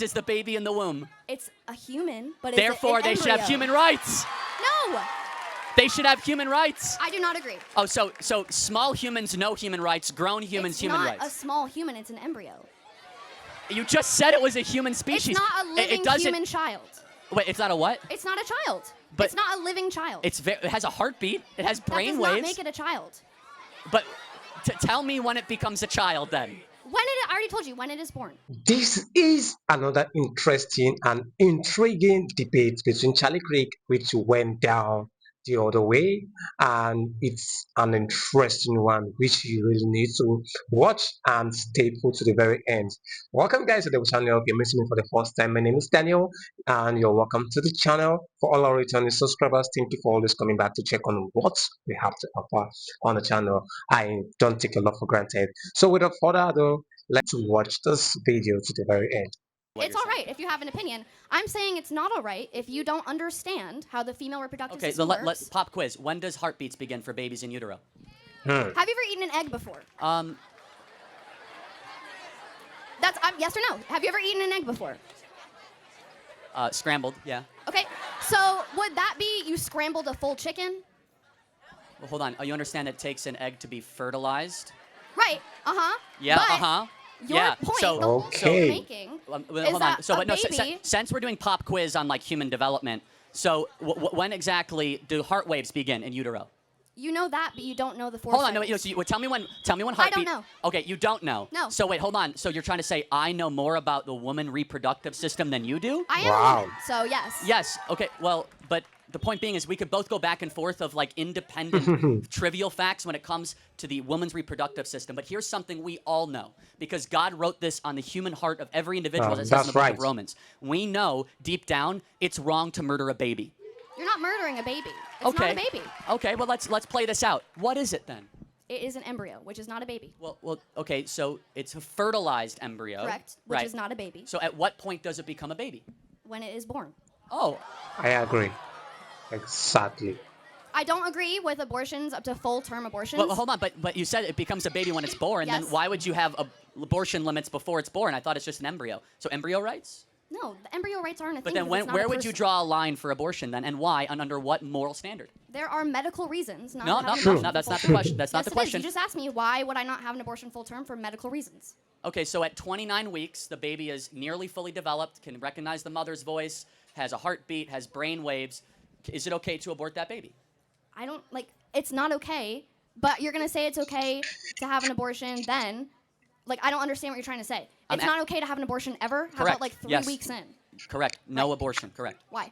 is the baby in the womb. It's a human, but it's Therefore, they should have human rights. No. They should have human rights. I do not agree. Oh, so small humans, no human rights. Grown humans, human rights. It's not a small human. It's an embryo. You just said it was a human species. It's not a living human child. Wait, it's not a what? It's not a child. But it's not a living child. It has a heartbeat. It has brain waves. That does not make it a child. But tell me when it becomes a child then. I already told you, when it is born. This is another interesting and intriguing debate between Charlie Kirk, which went down the other way, and it's an interesting one which you really need to watch and stay put to the very end. Welcome guys to the channel. If you're missing me for the first time, my name is Daniel and you're welcome to the channel. For all our returning subscribers, thank you for always coming back to check on what we have to offer on the channel. I don't take a lot for granted. So without further ado, let's watch this video to the very end. It's all right if you have an opinion. I'm saying it's not all right if you don't understand how the female reproductive system works. Let's pop quiz. When does heartbeats begin for babies in utero? Have you ever eaten an egg before? That's yes or no. Have you ever eaten an egg before? Scrambled, yeah. Okay, so would that be you scrambled a full chicken? Well, hold on. You understand it takes an egg to be fertilized? Right. Yeah. But your point, the whole point you're making, is that since we're doing pop quiz on like human development, so when exactly do heart waves begin in utero? You know that, but you don't know the 4 Hold on, seconds. no. Tell me when heartbeat. I don't know. Okay, you don't know. No. So wait, hold on. So you're trying to say I know more about the woman reproductive system than you do? I am a woman, so yes. Yes. Okay. Well, but the point being is we could both go back and forth of like independent trivial facts when it comes to the woman's reproductive system. But here's something we all know because God wrote this on the human heart of every individual, as it says in the book of Romans. We know deep down it's wrong to murder a baby. You're not murdering a baby. It's not a baby. Okay, well let's play this out. What is it then? It is an embryo, which is not a baby. Well, okay, so it's a fertilized embryo. Correct, which is not a baby. So at what point does it become a baby? When it is born. Oh. I agree. Exactly. I don't agree with abortions up to full-term abortions. Well, hold on, but you said it becomes a baby when it's born. Yes. Then why would you have abortion limits before it's born? I thought it's just an embryo. So embryo rights? No, the embryo rights aren't a thing. But then where would you draw a line for abortion then, and why, and under what moral standard? There are medical reasons. No, that's not the question. That's not the question. You just asked me why would I not have an abortion full-term for medical reasons. Okay, so at 29 weeks, the baby is nearly fully developed, can recognize the mother's voice, has a heartbeat, has brain waves. Is it okay to abort that baby? I don't, it's not okay, but you're going to say it's okay to have an abortion then. I don't understand what you're trying to say. It's not okay to have an abortion ever? How about 3 weeks in? Correct. No abortion, correct. Why?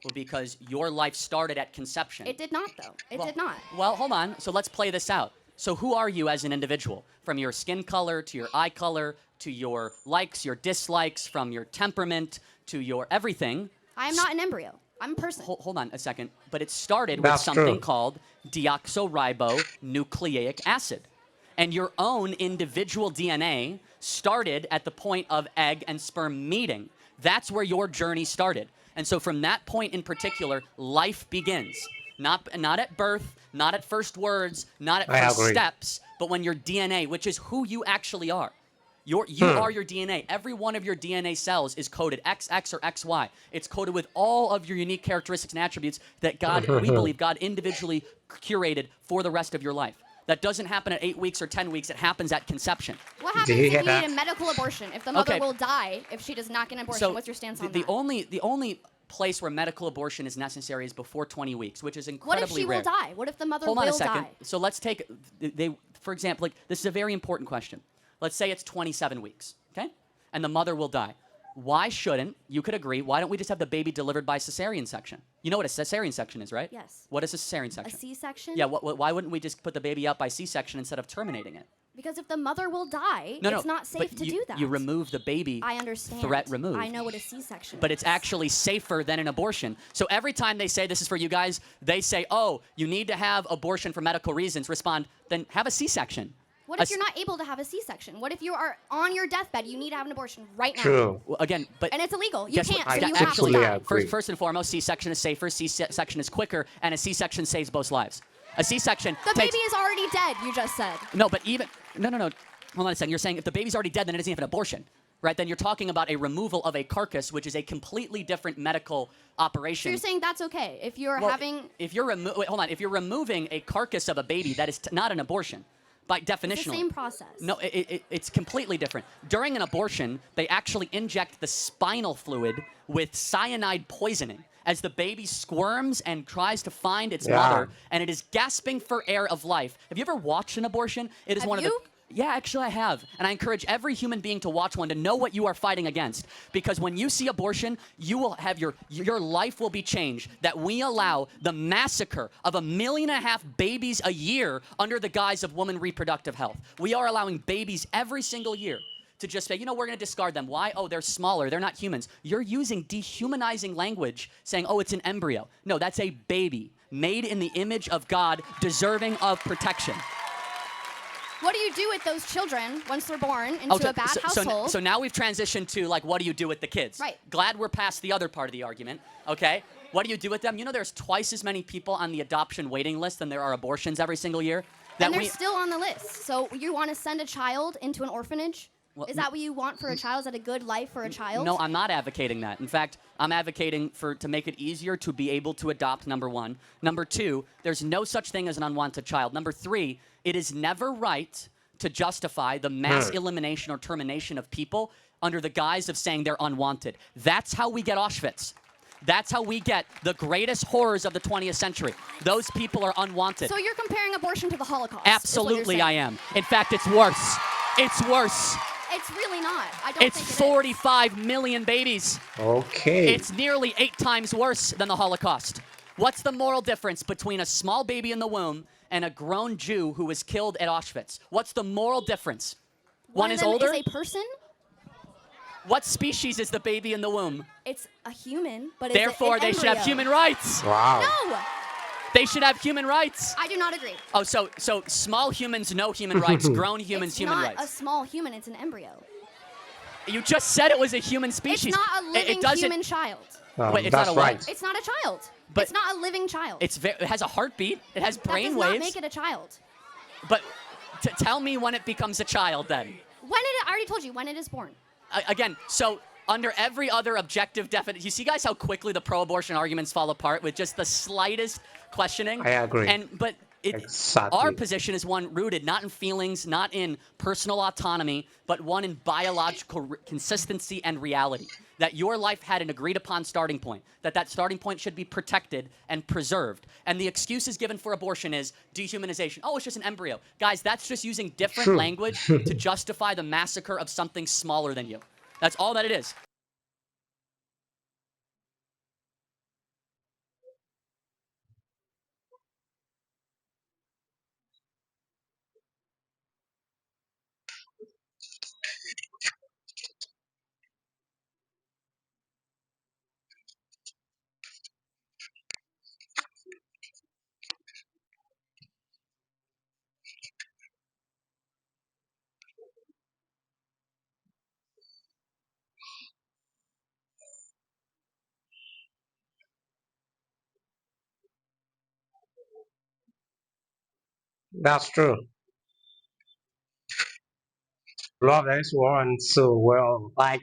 Well, because your life started at conception. It did not, though. It did not. Well, hold on. So let's play this out. So who are you as an individual? From your skin color to your eye color to your likes, your dislikes, from your temperament to your everything. I am not an embryo. I'm a person. Hold on a second. But it started with something called deoxyribonucleic acid. And your own individual DNA started at the point of egg and sperm meeting. That's where your journey started. And so from that point in particular, life begins. Not at birth, not at first words, not at first steps, but when your DNA, which is who you actually are. You are your DNA. Every one of your DNA cells is coded XX or XY. It's coded with all of your unique characteristics and attributes that we believe God individually curated for the rest of your life. That doesn't happen at 8 weeks or 10 weeks. It happens at conception. What happens if you need a medical abortion? If the mother will die if she does not get an abortion, what's your stance on that? The only place where medical abortion is necessary is before 20 weeks, which is incredibly rare. What if she will die? What if the mother will die? Hold on a second. So let's take, for example, this is a very important question. Let's say it's 27 weeks, okay? And the mother will die. Why shouldn't, you could agree, why don't we just have the baby delivered by cesarean section? You know what a cesarean section is, right? Yes. What is a cesarean section? A C-section? Yeah, why wouldn't we just put the baby out by C-section instead of terminating it? Because if the mother will die, it's not safe to do that. You remove the baby. I understand. Threat removed. I know what a C-section is. But it's actually safer than an abortion. So every time they say, this is for you guys, they say, oh, you need to have abortion for medical reasons, respond, then have a C-section. What if you're not able to have a C-section? What if you are on your deathbed, you need to have an abortion right now? True. Well, again, but... And it's illegal. You can't, so you have to die. First and foremost, C-section is safer, C-section is quicker, and a C-section saves both lives. A C-section The baby is already dead, you just said. No, but even... No. Hold on a second. You're saying if the baby's already dead, then it doesn't have an abortion. right, then you're talking about a removal of a carcass, which is a completely different medical operation. So you're saying that's okay if you're having. If you're wait, hold on. If you're removing a carcass of a baby, that is not an abortion, by definition. It's the same process. No, it's completely different. During an abortion, they actually inject the spinal fluid with cyanide poisoning as the baby squirms and tries to find its mother, and it is gasping for air of life. Have you ever watched an abortion? It is one of the. Yeah, actually I have. And I encourage every human being to watch one to know what you are fighting against. Because when you see abortion, you will have your life will be changed. That we allow the massacre of 1.5 million babies a year under the guise of women reproductive health. We are allowing babies every single year to just say, you know, we're going to discard them. Why? Oh, they're smaller. They're not humans. You're using dehumanizing language saying, oh, it's an embryo. No, that's a baby made in the image of God, deserving of protection. What do you do with those children once they're born into a bad household? So now we've transitioned to, like, what do you do with the kids? Right. Glad we're past the other part of the argument, okay? What do you do with them? You know there's twice as many people on the adoption waiting list than there are abortions every single year? And they're still on the list. So you want to send a child into an orphanage? Well, is that what you want for a child? Is that a good life for a child? No, I'm not advocating that. In fact, I'm advocating to make it easier to be able to adopt, number one. Number two, there's no such thing as an unwanted child. Number three, it is never right to justify the mass elimination or termination of people under the guise of saying they're unwanted. That's how we get Auschwitz. That's how we get the greatest horrors of the 20th century. Those people are unwanted. So you're comparing abortion to the Holocaust? Absolutely, I am. In fact, it's worse. It's worse. It's really not. I don't think it is. 45 million babies. Okay. It's nearly 8 times worse than the Holocaust. What's the moral difference between a small baby in the womb and a grown Jew who was killed at Auschwitz? What's the moral difference? One is older? One is a person? What species is the baby in the womb? It's a human, but therefore they should have human rights. Wow. No. They should have human rights. I do not agree. Oh, so small humans, no human rights. Grown humans, human rights. It's not a small human. It's an embryo. You just said it was a human species. It's not a living human child. Wait, it's that's not a right. what? It's not a child. But it's not a living child. It has a heartbeat. It has brain that waves. does not make it a child. But tell me when it becomes a child then. I already told you, when it is born. Again, so under every other objective definition, you see, guys, how quickly the pro-abortion arguments fall apart with just the slightest questioning? I agree. But exactly. Our position is one rooted not in feelings, not in personal autonomy, but one in biological consistency and reality. That your life had an agreed-upon starting point, that starting point should be protected and preserved. And the excuses given for abortion is dehumanization. Oh, it's just an embryo. Guys, that's just using different language to justify the massacre of something smaller than you. That's all that it is. That's true. Love this one so well. Like,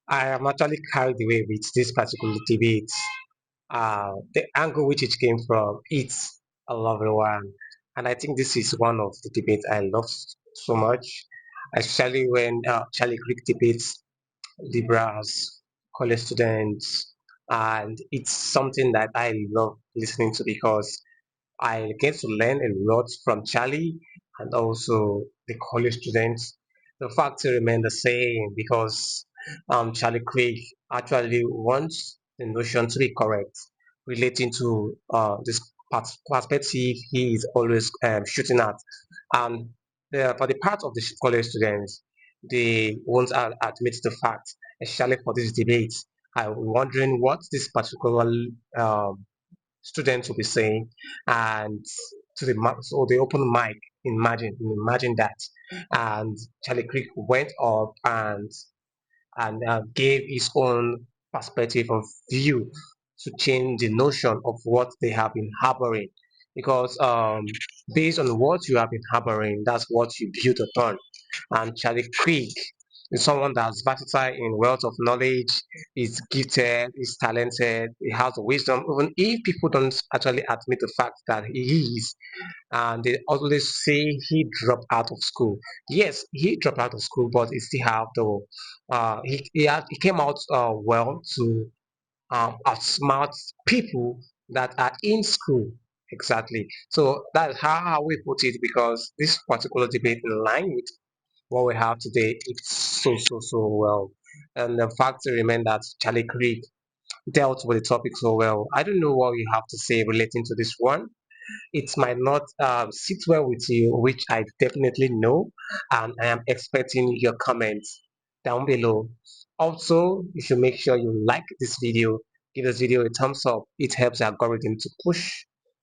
I am actually carried away with this particular debate. The angle which it came from, it's a lovely one. And I think this is one of the debates I love so much, especially when Charlie Kirk debates liberals, college students, and it's something that I love listening to because I get to learn a lot from Charlie and also the college students. The facts remain the same because Charlie Craig actually wants the notion to be correct relating to this perspective he is always shooting at. And for the part of the college students, they won't admit the fact, especially for this debate. I'm wondering what this particular um, students will be saying, and to the so the open mic. Imagine that, and Charlie Creek went up and gave his own perspective of view to change the notion of what they have been harboring, because based on what you have been harboring, that's what you build upon. And Charlie Creek He's someone that's versatile in wealth of knowledge, is gifted, is talented, he has wisdom, even if people don't actually admit the fact that he is. And they always say he dropped out of school. Yes, he dropped out of school, but he still have the he came out well to outsmart people that are in school. Exactly. So that's how we put it, because this particular debate in line with what we have today, it's so well. And the fact to remain that Charlie Kirk dealt with the topic so well. I don't know what you have to say relating to this one. It might not sit well with you, which I definitely know, and I am expecting your comments down below. Also, you should make sure you like this video, give this video a thumbs up. It helps the algorithm to push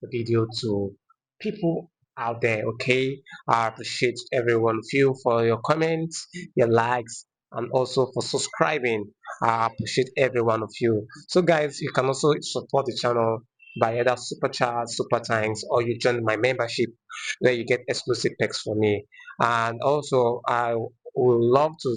the video to people out there. Okay, I appreciate every one of you for your comments, your likes, and also for subscribing. I appreciate every one of you. So guys, you can also support the channel by either super chat, super thanks, or you join my membership where you get exclusive perks from me. And also, I would love to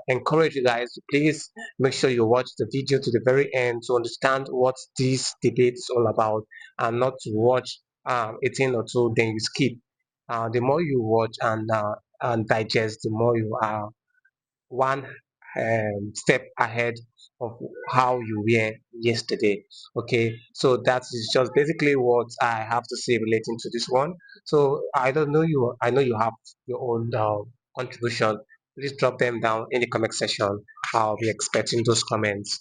encourage you guys to please make sure you watch the video to the very end to understand what this debate is all about, and not to watch 18 or two then you skip. The more you watch and digest, the more you are one step ahead of how you were yesterday. Okay, so that is just basically what I have to say relating to this one. So I don't know you. I know you have your own contribution. Please drop them down in the comment section. I'll be expecting those comments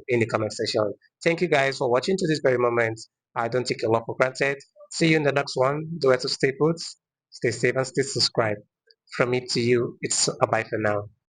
in the comment section. Thank you guys for watching to this very moment. I don't take a lot for granted. See you in the next one. Do it to stay put, stay safe, and stay subscribed. From me to you, it's a bye for now.